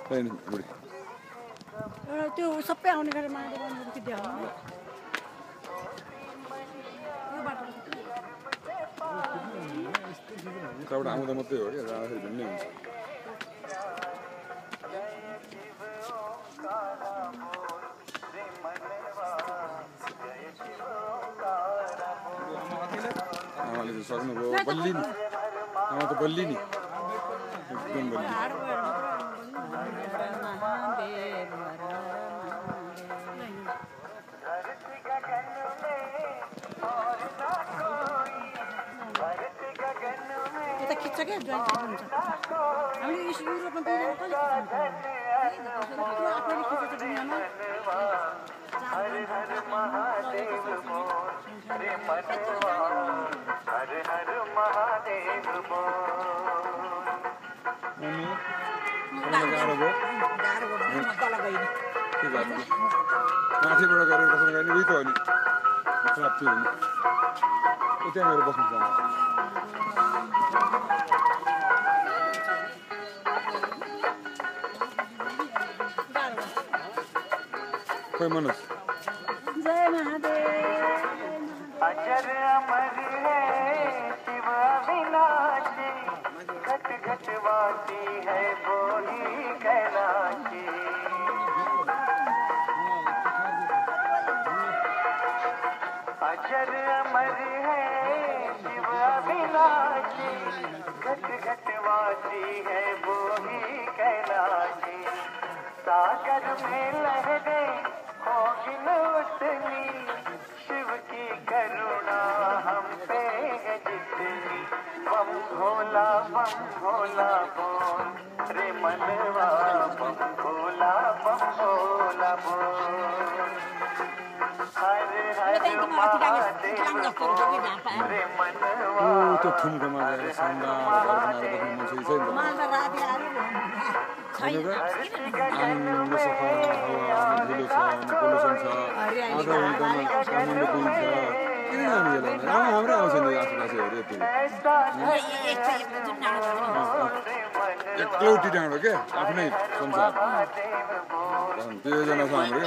छैन बुढी त्यो सबै आउने गरेर मान्छे बनाउनु कि देखाउनु यो बाटो उताबाट आउँदा मात्रै हो क्या जाँदाखेरि भिन्नै हुन्छ आमाले त सक्नुभयो बल्ली नि आमा त बल्ली नि एकदम बल्ली यता खिच्छ क्या ज्वाइन्ट हुन्छ हामीले युरोपमा पुगेर कसले आफैले खिचेको दुनियाँमा गाह्रो भयो माथिबाट गरेर कसरी गर्ने उही त हो नि प्राप्ति हुने त्यहाँ गएर बस्नु पर्छ कोही मनोज जय महादेव अजर अमर है शिव अविनाशी घट घट वासी है बोली कैलाशी अजर अमर है शिव अविनाशी घट घट वासी है बोली कैलाशी सागर में लहरें होगी न उतनी शिव की करुणा हम पे है जितनी बम भोला बोल रे मनवा बम भोला बोल हर हर महादेव बोल रे मनवा त्यो ठुम्कोमा गएर शानदार घर बनाएर बस्नु मन छ नि मालदा राति आएर आनन्द सफा हावा धुलो छ पोल्युसन छ आधा घन्टामा काठमाडौँ पुगिन्छ किन जानु यसलाई राम्रै आउँछ नि आसेपासेहरू यति एक्लै डाँडो क्या आफ्नै संसार दुईजना छ हाम्रो